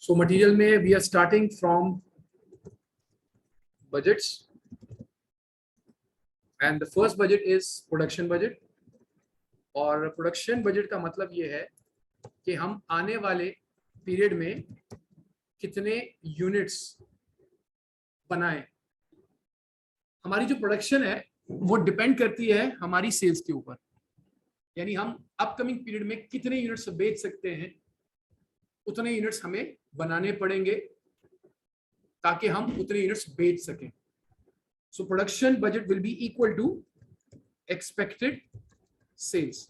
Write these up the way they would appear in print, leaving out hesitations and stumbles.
So material में we are starting from budgets, and the first budget is production budget. और production budget का मतलब ये है कि हम आने वाले पीरियड में कितने यूनिट्स बनाएं। हमारी जो प्रोडक्शन है वो डिपेंड करती है हमारी सेल्स के ऊपर, यानी हम अपकमिंग पीरियड में कितने यूनिट्स बेच सकते हैं, उतने यूनिट्स हमें बनाने पड़ेंगे ताकि हम उतने यूनिट्स बेच सकें। So production budget will be equal to expected sales.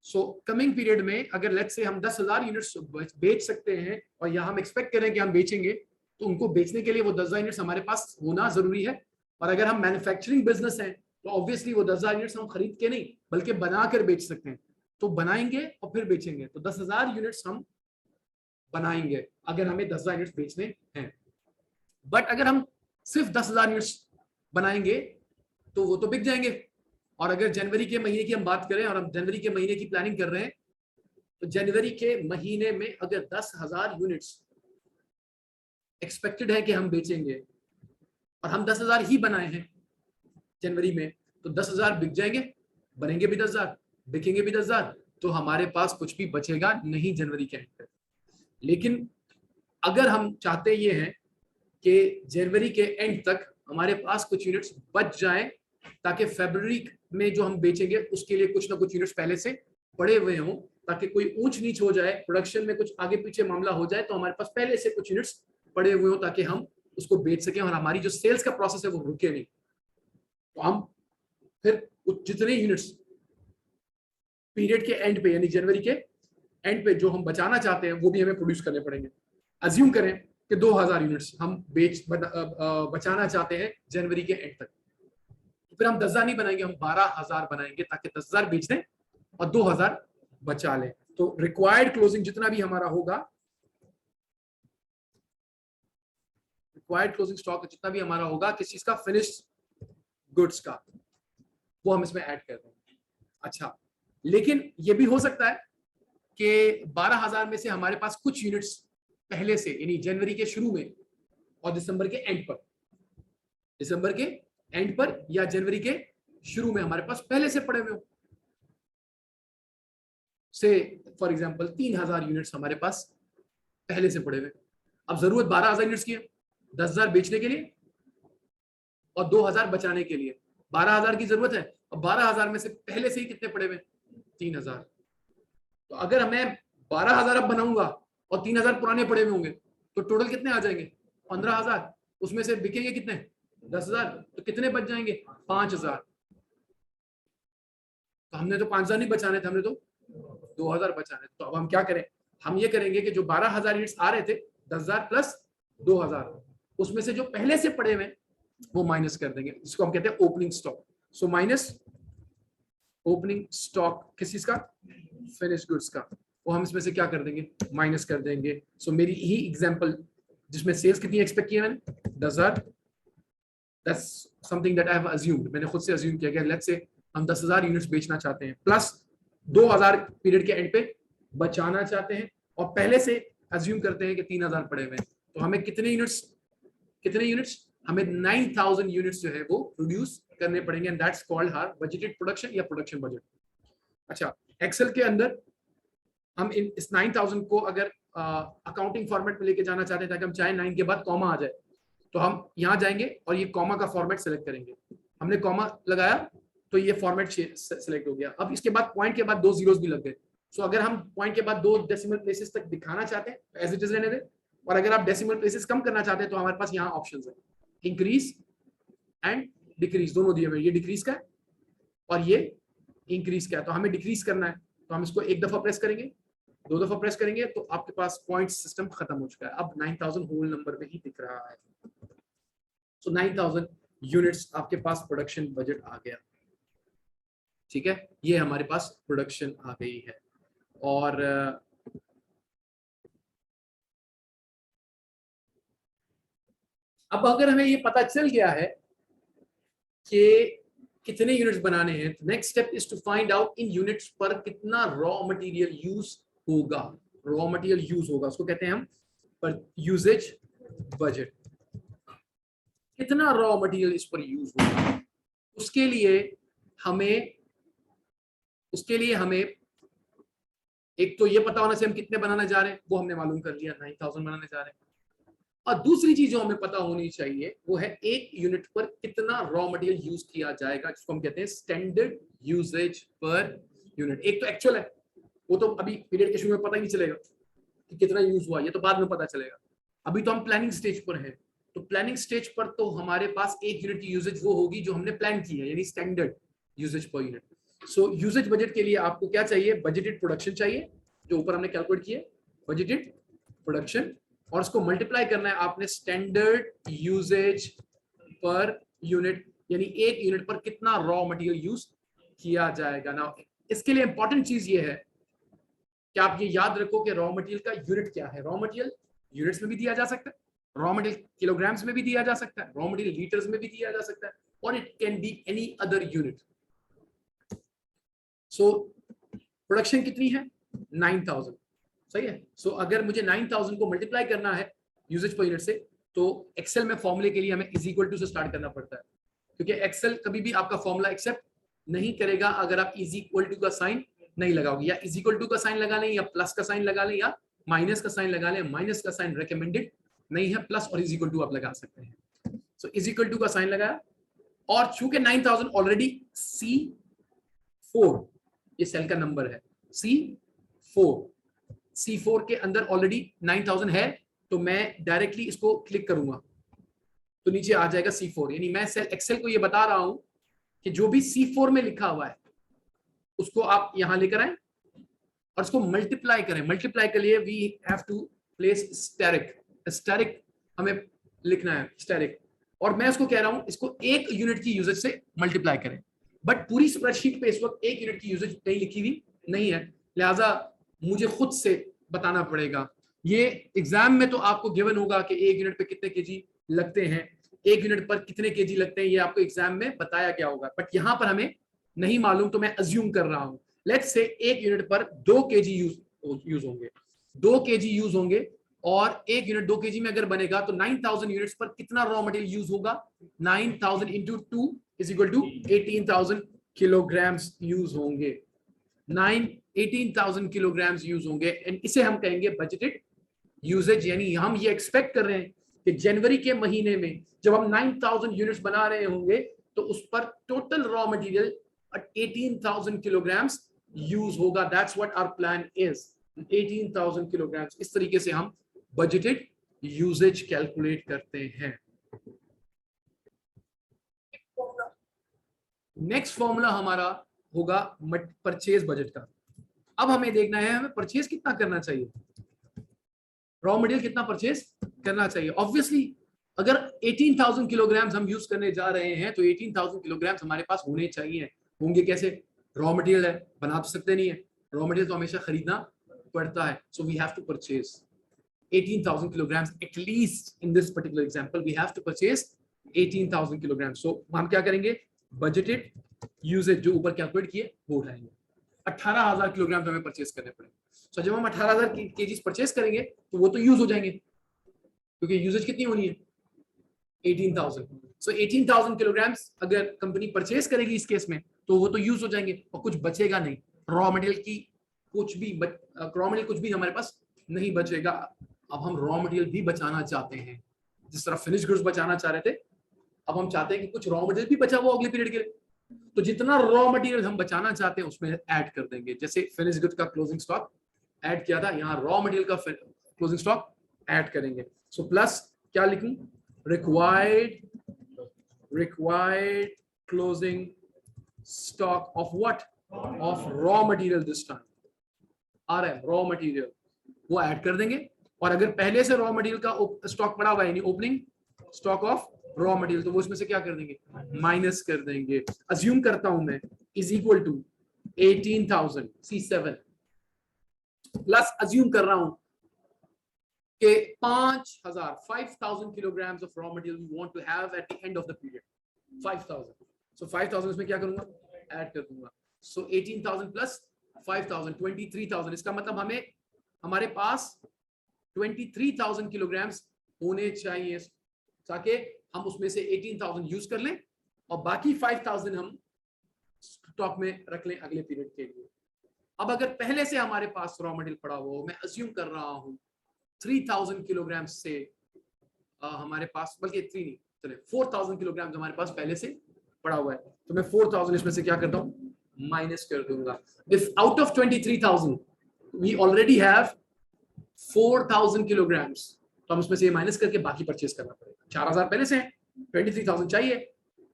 So coming period में अगर लेट्स से हम 10,000 यूनिट्स बेच सकते हैं और या हम एक्सपेक्ट करें कि हम बेचेंगे, तो उनको बेचने के लिए वो 10,000 यूनिट्स हमारे पास होना जरूरी है। और अगर हम मैन्युफैक्चरिंग बिजनेस हैं तो ऑब्वियसली वो 10,000 यूनिट्स हम खरीद के नहीं बल्कि बनाकर बेच सकते हैं। तो बनाएंगे और फिर बेचेंगे, तो 10,000 यूनिट्स हम बनाएंगे अगर हमें 10,000 यूनिट्स बेचने हैं। बट अगर हम सिर्फ 10,000 यूनिट्स बनाएंगे तो वो तो बिक जाएंगे। और अगर जनवरी के महीने की हम बात करें और हम जनवरी के महीने की प्लानिंग कर रहे हैं, तो जनवरी के महीने में अगर 10,000 यूनिट्स एक्सपेक्टेड है कि हम बेचेंगे और हम 10,000 ही बनाए हैं जनवरी में, तो 10,000 बिक जाएंगे, बनेंगे भी 10,000, बिकेंगे भी 10,000, तो हमारे पास कुछ भी बचेगा नहीं जनवरी के एंड तक। लेकिन अगर हम चाहते ये हैं कि जनवरी के एंड तक हमारे पास कुछ यूनिट्स बच जाएं ताकि फरवरी में जो हम बेचेंगे उसके लिए कुछ ना कुछ यूनिट्स पहले से पड़े हुए हों, ताकि कोई ऊंच नीच हो जाए, प्रोडक्शन में कुछ आगे पीछे मामला हो जाए तो हमारे पास पहले से कुछ यूनिट्स पड़े हुए हों ताकि हम उसको बेच सकें और हमारी जो सेल्स का प्रोसेस है वो रुके नहीं। तो हम फिर जितने यूनिट्स पीरियड के एंड पे यानी जनवरी के एंड पे जो हम बचाना चाहते हैं वो भी हमें प्रोड्यूस करने पड़ेंगे। अज्यूम करें कि 2,000 यूनिट्स हम बचाना चाहते हैं जनवरी के एंड तक, तो फिर हम 10,000 नहीं बनाएंगे, हम 12,000 बनाएंगे ताकि 10,000 बेच दें और 2,000 बचा लें। तो रिक्वायर्ड क्लोजिंग जितना भी हमारा होगा, रिक्वायर्ड क्लोजिंग स्टॉक जितना भी हमारा होगा किस चीज का, फिनिश्ड गुड्स का, वो हम इसमें ऐड कर देंगे। अच्छा, लेकिन ये भी हो सकता है कि 12,000 में से हमारे पास कुछ यूनिट्स पहले से यानी जनवरी के शुरू में और दिसंबर के एंड पर या जनवरी के शुरू में हमारे पास पहले से पड़े हुए हो। से फॉर एग्जांपल 3,000 यूनिट्स हमारे पास पहले से पड़े हुए। अब जरूरत 12,000 यूनिट्स की है, 10,000 बेचने के लिए और 2,000 बचाने के लिए। 12,000 की जरूरत है और 12,000 में से पहले से ही कितने पड़े हुए, 3,000। तो अगर मैं 12,000 अब बनाऊंगा और 3,000 पुराने पड़े हुए होंगे तो टोटल कितने आ जाएंगे, 15,000। उसमें से बिकेंगे कितने, 10,000, तो कितने बच जाएंगे, 5,000। तो हमने तो 5,000 नहीं बचाने थे, हमने तो 2,000 बचाने थे। तो अब हम क्या करें, हम ये करेंगे कि जो 12,000 यूनिट्स आ रहे थे, 10,000 प्लस 2,000, उसमें से जो पहले से पड़े हुए वो माइनस कर देंगे, जिसको हम कहते हैं opening stock. So minus opening stock किस चीज का, फिनिश्ड गुड्स का, वो हम इसमें से क्या कर देंगे, माइनस कर देंगे। सो मेरी ही एग्जांपल जिसमें सेल्स कितनी एक्सपेक्ट की है मैंने, 10,000, that's something that I have assumed, मैंने खुद से अज्यूम किया कि लेट्स से हम 10,000 यूनिट्स बेचना चाहते हैं प्लस 2,000 पीरियड के एंड पे बचाना चाहते हैं और पहले से अज्यूम करते हैं कि 3,000 पड़े हुए हैं। तो हमें कितने यूनिट्स हमें 9,000 यूनिट्स जो है वो प्रोड्यूस करने पड़ेंगे, and that's called our budgeted production या प्रोडक्शन बजट। अच्छा, एक्सेल के अंदर हम इस 9,000 को अगर अकाउंटिंग फॉर्मेट में लेके जाना चाहते हैं ताकि हम चाहे 9 के बाद कॉमा आ जाए, तो हम यहाँ जाएंगे और ये कॉमा का फॉर्मेट सेलेक्ट करेंगे। हमने कॉमा लगाया तो ये फॉर्मेट सेलेक्ट हो गया। अब इसके बाद पॉइंट के बाद 2 जीरोस भी लग गए। सो अगर हम पॉइंट के बाद 2 डेसिमल प्लेसेस तक दिखाना चाहते हैं तो एज इट इज रहने दें, और अगर आप डेसिमल प्लेसेस कम करना चाहते हैं तो हमारे पास यहाँ ऑप्शंस है, इंक्रीज एंड डिक्रीज, दोनों दिए हुए। ये डिक्रीज का है और ये इंक्रीज का है। तो हमें डिक्रीज करना है तो हम इसको एक दफा प्रेस करेंगे, 2 दफा प्रेस करेंगे तो आपके पास पॉइंट सिस्टम खत्म हो चुका है। अब 9,000 होल नंबर में ही दिख रहा है। सो 9,000 यूनिट्स आपके पास प्रोडक्शन बजट आ गया। ठीक है, ये हमारे पास प्रोडक्शन आ गई है। और अब अगर हमें ये पता चल गया है कि कितने यूनिट्स बनाने हैं, next step is to find out इन यूनिट्स पर कितना रॉ मटेरियल यूज होगा। रॉ मटेरियल यूज होगा, उसको कहते हैं हम पर यूजेज बजट। कितना रॉ मटेरियल इस पर यूज होगा, उसके लिए हमें एक तो ये पता होना चाहिए हम कितने बनाने जा रहे हैं, वो हमने मालूम कर लिया 9000 बनाने जा रहे हैं। और दूसरी चीज जो हमें पता होनी चाहिए वो है एक यूनिट पर कितना रॉ मटेरियल यूज किया जाएगा, जिसको हम कहते हैं स्टैंडर्ड यूजेज पर यूनिट। एक तो एक्चुअल है, वो तो अभी पीरियड के शुरू में पता ही नहीं चलेगा कि कितना यूज हुआ, ये तो बाद में पता चलेगा। अभी तो हम प्लानिंग स्टेज पर हैं, तो प्लानिंग स्टेज पर तो हमारे पास एक यूनिट की यूजेज वो होगी जो हमने प्लान की है, यानी स्टैंडर्ड यूजेज पर यूनिट। सो यूजेज बजट के लिए आपको क्या चाहिए, बजटेड प्रोडक्शन चाहिए, जो ऊपर हमने कैलकुलेट किया बजटेड प्रोडक्शन, और उसको मल्टीप्लाई करना है आपने स्टैंडर्ड यूजेज पर यूनिट, यानी एक यूनिट पर कितना रॉ मटेरियल यूज किया जाएगा ना। इसके लिए इंपॉर्टेंट चीज ये है कि आप ये याद रखो कि रॉ मटेरियल का यूनिट क्या है। रॉ मटेरियल यूनिट्स में भी दिया जा सकता है, रॉ मटेरियल किलोग्राम्स में भी दिया जा सकता है, रॉ मटेरियल लीटर्स में भी दिया जा सकता है, और it can be any other unit. So production कितनी है 9000, सही है। सो अगर मुझे 9000 को मल्टीप्लाई करना है यूजेज पर यूनिट से, तो एक्सेल में फॉर्मूले के लिए हमें इज इक्वल टू से स्टार्ट करना पड़ता है, क्योंकि एक्सेल कभी भी आपका फॉर्मूला एक्सेप्ट नहीं करेगा अगर आप इज इक्वल टू का साइन नहीं लगाओगे, या इज इक्वल टू का साइन लगा लें, या प्लस का साइन लगा लें, या माइनस का साइन लगा लें। माइनस का साइन रिकमेंडेड नहीं है, प्लस और इज इक्वल टू आप लगा सकते हैं। सो इज इक्वल टू का साइन लगाया, और चूंकि 9000 ऑलरेडी C4 ये सेल का नंबर है, C4 के अंदर ऑलरेडी 9000 है, तो मैं डायरेक्टली इसको क्लिक करूंगा तो नीचे आ जाएगा C4, यानी मैं सेल एक्सेल को ये बता रहा हूं कि जो भी C4 में लिखा हुआ है उसको आप यहां लेकर आए और उसको मल्टीप्लाई करें। मल्टीप्लाई के लिए we have to place asterisk हमें लिखना है स्टैरिक, और मैं उसको कह रहा हूं इसको एक यूनिट की यूजेज से मल्टीप्लाई करें। बट पूरी स्प्रेडशीट पे इस वक्त एक यूनिट की यूजेज कहीं लिखी हुई नहीं है, लिहाजा मुझे खुद से बताना पड़ेगा। ये एग्जाम में तो आपको गिवन होगा कि एक यूनिट पे कितने केजी लगते हैं, एक यूनिट पर कितने केजी लगते हैं, ये आपको एग्जाम में बताया गया होगा, बट यहां पर हमें नहीं मालूम, तो मैं अज्यूम कर रहा हूं। लेट्स से एक यूनिट पर 2 केजी यूज होंगे, 2 केजी यूज होंगे, और एक यूनिट 2 केजी में अगर बनेगा तो 9000 यूनिट्स पर कितना रॉ मटेरियल यूज होगा, 9000 into 2 is equal to 18000 kilograms use होंगे। 18,000 किलोग्राम्स यूज होंगे, एंड इसे हम कहेंगे बजटेड यूजेज। यानी हम ये एक्सपेक्ट कर रहे हैं कि जनवरी के महीने में जब हम 9000 यूनिट्स बना रहे होंगे तो उस पर total raw material 18,000 kilograms use होगा। That's what our plan is, 18,000 kilograms. इस तरीके से हम बजटेड यूजेज कैलकुलेट करते हैं। नेक्स्ट फॉर्मूला हमारा होगा परचेज बजट का। अब हमें देखना है हमें परचेज कितना करना चाहिए, रॉ मटेरियल कितना परचेज करना चाहिए। ऑब्वियसली अगर 18,000 किलोग्राम्स हम यूज करने जा रहे हैं तो 18,000 किलोग्राम्स हमारे पास होने चाहिए। होंगे कैसे, रॉ मटेरियल है, बना तो सकते नहीं है, रॉ मटेरियल तो हमेशा खरीदना पड़ता है। So we have to purchase 18,000 kilograms at least in this particular example we have to purchase 18,000 kilograms। so हम क्या करेंगे, बजटेड यूजेज जो ऊपर कैलकुलेट किए वो उठाएंगे, 18,000 किलोग्राम हमें परचेज करने पड़ेंगे। सो जब हम 18,000 केजीज परचेज करेंगे तो वो तो यूज हो जाएंगे, क्योंकि यूजेज कितनी होनी है 18,000। सो 18,000 किलोग्राम्स अगर कंपनी परचेज करेगी इस केस में तो वो तो यूज हो जाएंगे और कुछ बचेगा नहीं, रॉ मटेरियल की रॉ मटेरियल कुछ भी हमारे पास नहीं बचेगा। अब हम रॉ मटेरियल भी बचाना चाहते हैं, जिस तरह फिनिश गुड्स बचाना चाह रहे थे, अब हम चाहते हैं कि कुछ रॉ मटेरियल भी बचा हुआ अगले पीरियड के लिए, तो जितना रॉ मटेरियल हम बचाना चाहते हैं उसमें ऐड कर देंगे। जैसे फिनिश गुड्स का क्लोजिंग स्टॉक ऐड किया था, यहाँ रॉ मटेरियल का क्लोजिंग स्टॉक ऐड करेंगे। सो प्लस क्या लिखूं, required closing stock of what, of raw material this time, आ रहा है रॉ मटेरियल, वो ऐड कर देंगे। और अगर पहले से रॉ मटेरियल का स्टॉक पड़ा हुआ है यानी opening stock of raw material, तो वो उसमें से क्या कर देंगे, माइनस कर देंगे। अज्यूम करता हूं मैं is equal to 18,000 C7 plus assume कर रहा हूं कि 5,000 kilograms of raw material we want to have at the end of the period, 5,000। So 5,000 इसमें क्या करूंगा, ऐड कर दूंगा। सो 18,000 प्लस 5,000 23,000, इसका मतलब हमें हमारे पास 23,000 किलोग्राम्स होने चाहिए, ताकि हम उसमें से 18,000 यूज कर लें और बाकी 5,000 हम स्टॉक में रख लें अगले पीरियड के लिए। अब अगर पहले से हमारे पास रॉ मटेरियल पड़ा हुआ हो, मैं अज्यूम कर रहा हूं 3,000 किलोग्राम से हमारे पास, बल्कि 3 नहीं, चले 4,000 किलोग्राम हमारे पास पहले से पड़ा हुआ है, तो मैं 4,000 इसमें से क्या करता हूं, माइनस कर दूंगा। If out of 23,000 we already have 4,000 kilograms, तो हम उसमें से माइनस करके बाकी परचेज करना पड़ेगा। 4,000 पहले से है, 23,000 चाहिए,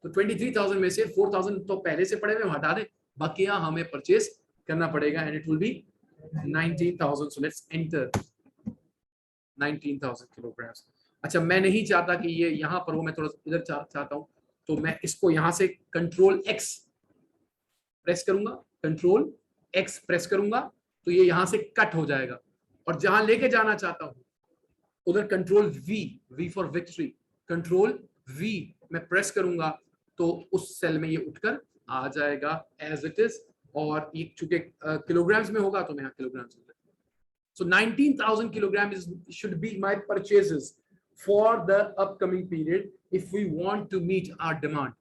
तो 23,000 में से 4,000 तो पहले से पड़े हुए हटा दें, बाकी हमें परचेज करना पड़ेगा, and it will be 19,000। So let's enter 19,000 kilograms. अच्छा, मैं नहीं चाहता कि ये यहां पर हो, मैं थोड़ा इधर चाहता हूं, तो मैं इसको यहां से कंट्रोल एक्स प्रेस करूंगा, कंट्रोल एक्स प्रेस करूंगा, तो ये यहां से कट हो जाएगा, और जहां लेके जाना चाहता हूं उधर control V, V for victory, control V मैं प्रेस करूंगा, तो उस सेल में ये उठकर आ जाएगा एज इट इज, और ये चूंकि किलोग्राम्स में होगा तो मैं यहाँ किलोग्राम्स में। So 19,000 kilograms should be my purchases for the upcoming period if we want to meet our demand.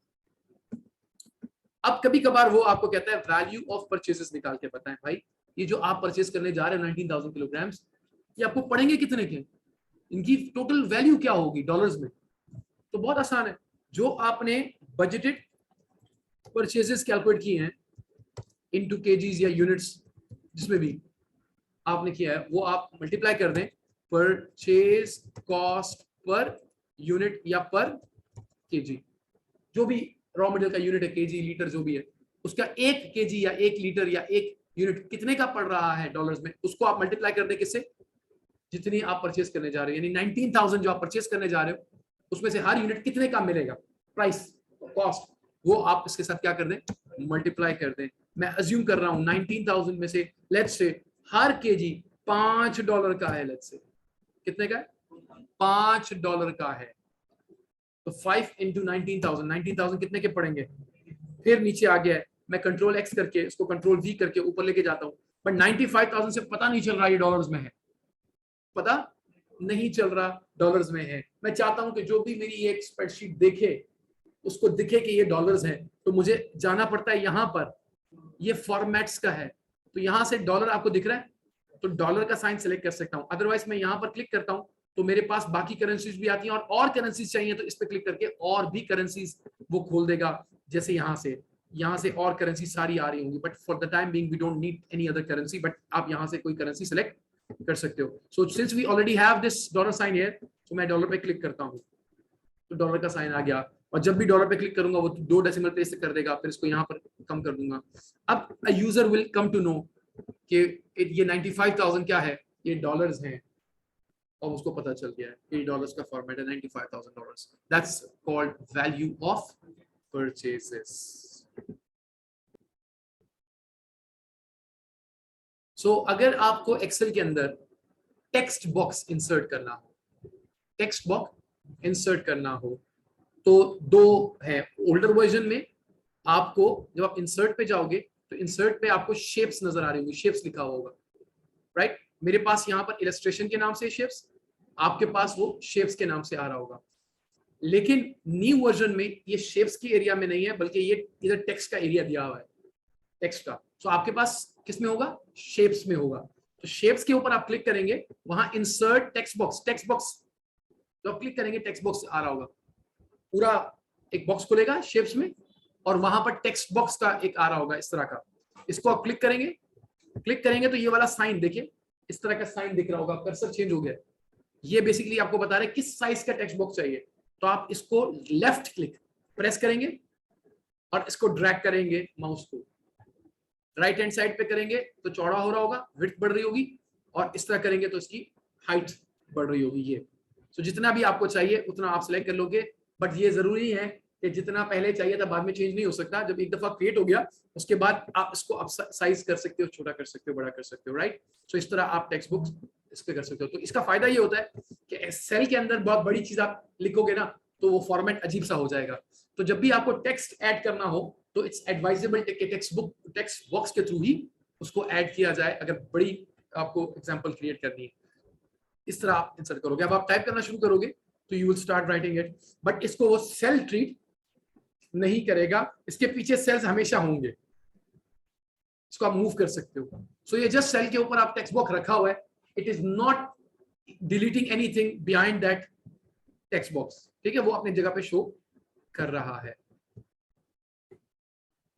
अब कभी कभार वो आपको कहता है वैल्यू ऑफ परचेसेस निकाल के बताएं भाई, ये जो आप परचेस करने जा रहे हैं 19,000 किलोग्राम्स, ये आपको पड़ेंगे कितने के, इनकी टोटल वैल्यू क्या होगी डॉलर्स में। तो बहुत आसान है, जो आपने बजटेड परचेसेस कैलकुलेट किए हैं इनटू केजीज या यूनिट्स, जिसमें भी आपने किया है, वो आप मल्टीप्लाई कर दें परचेज कॉस्ट पर यूनिट या पर केजी, जो भी रॉ मटेरियल का यूनिट है, केजी लीटर जो भी है, उसका 1 केजी या 1 लीटर या 1 यूनिट कितने का पड़ रहा है डॉलर्स में, उसको आप मल्टीप्लाई कर दें किससे, जितनी आप परचेस करने जा रहे हो, यानी 19,000 जो आप परचेस करने जा रहे हो, उसमें से हर यूनिट कितने का मिलेगा, प्राइस कॉस्ट, वो आप इसके साथ क्या कर दें, मल्टीप्लाई कर दें। मैं अज्यूम कर रहा हूं 19,000 में से लेट्स से हर केजी $5 का है, लेट्स से कितने का है, $5 का है, तो 5 इंटू 19,000, 19,000 कितने के पड़ेंगे, फिर नीचे आ गया है, मैं कंट्रोल एक्स करके इसको कंट्रोल वी करके ऊपर लेके जाता हूं, बट 95,000 से पता नहीं चल रहा ये डॉलर्स में है, पता नहीं चल रहा डॉलर्स में है। मैं चाहता हूं कि जो भी मेरी एक स्प्रेडशीट देखे उसको दिखे कि ये डॉलर्स है, तो मुझे जाना पड़ता है यहां पर, ये फॉर्मेट्स का है, तो यहां से डॉलर आपको दिख रहा है, तो डॉलर का साइन सेलेक्ट कर सकता हूं, अदरवाइज मैं यहां पर क्लिक करता हूं तो मेरे पास बाकी करेंसीज भी आती हैं, और करेंसीज चाहिए तो इस पे क्लिक करके और भी करेंसीज वो खोल देगा, जैसे यहां से और करेंसी सारी आ रही होंगी, but for the time being we don't need any other currency, but आप यहां से कोई करेंसी सेलेक्ट कर सकते हो। So since we already have this dollar sign here, तो मैं डॉलर पे क्लिक करता हूं, तो डॉलर का साइन आ गया, और जब भी डॉलर पे क्लिक करूंगा वो 2 डेसिमल प्लेस से कर देगा, फिर इसको यहाँ पर कम कर दूंगा। अब a user will come to know कि ये 95,000 क्या है, ये डॉलर्स हैं, और उसको पता चल गया है ये डॉलर्स का फॉर्मेट है, $95,000, that's called value of purchases. So अगर आपको एक्सेल के अंदर टेक्स्ट बॉक्स इंसर्ट करना हो, टेक्स्ट बॉक्स इंसर्ट करना हो, तो 2 है। ओल्डर वर्जन में आपको जब आप इंसर्ट पे जाओगे तो इंसर्ट पे आपको शेप्स नजर आ रही होंगी, शेप्स लिखा हुआ होगा, राइट। मेरे पास यहाँ पर इलस्ट्रेशन के नाम से शेप्स, आपके पास वो शेप्स के नाम से आ रहा होगा, लेकिन न्यू वर्जन में ये शेप्स की एरिया में नहीं है, बल्कि ये इधर टेक्स्ट का एरिया दिया हुआ है, टेक्स्ट का। तो आपके पास किस में होगा, शेप्स में होगा, तो शेप्स के ऊपर आप क्लिक करेंगे, वहां insert text box, text box तो आप क्लिक करेंगे, टेक्स्ट बॉक्स आ रहा होगा, पूरा एक बॉक्स खुलेगा शेप्स में, और वहां पर टेक्स्ट बॉक्स का एक आ रहा होगा इस तरह का, इसको आप क्लिक करेंगे तो ये वाला साइन देखिए, इस तरह का साइन दिख रहा होगा, कर्सर चेंज हो गया, ये बेसिकली आपको बता रहा है किस साइज का टेक्स्ट बॉक्स चाहिए। तो आप इसको लेफ्ट क्लिक प्रेस करेंगे और इसको ड्रैग करेंगे, माउस को राइट हैंड साइड पे करेंगे तो चौड़ा हो रहा होगा, विड्थ बढ़ रही होगी, और इस तरह करेंगे तो इसकी हाइट बढ़ रही होगी। ये तो जितना भी आपको चाहिए उतना आप सिलेक्ट कर लोगे, बट ये जरूरी है कि जितना पहले चाहिए था बाद में चेंज नहीं हो सकता, जब एक दफा क्रिएट हो गया उसके बाद आप इसको अप साइज कर सकते हो, छोटा कर सकते हो, बड़ा कर सकते हो, राइट। सो इस तरह आप टेक्स्ट बुक इस पे कर सकते हो। तो इसका फायदा ये होता है कि एक्सेल के अंदर बहुत बड़ी चीज आप लिखोगे ना तो वो फॉर्मेट अजीब सा हो जाएगा, तो जब भी आपको टेक्स्ट ऐड करना हो तो इट्स एडवाइजेबल कि टेक्स्ट बॉक्स के थ्रू ही उसको ऐड किया जाए, अगर बड़ी आपको एग्जांपल क्रिएट करनी है, इस तरह आप इंसर्ट करोगे। अब आप टाइप करना शुरू करोगे तो you will start writing it, but इसको वो सेल ट्रीट नहीं करेगा, इसके पीछे सेल्स हमेशा होंगे, इसको आप मूव कर सकते हो। सो ये जस्ट सेल के ऊपर आप टेक्स्ट बॉक्स रखा हुआ है, it is not deleting anything behind that text box, ठीक है, वो अपनी जगह पे शो कर रहा है।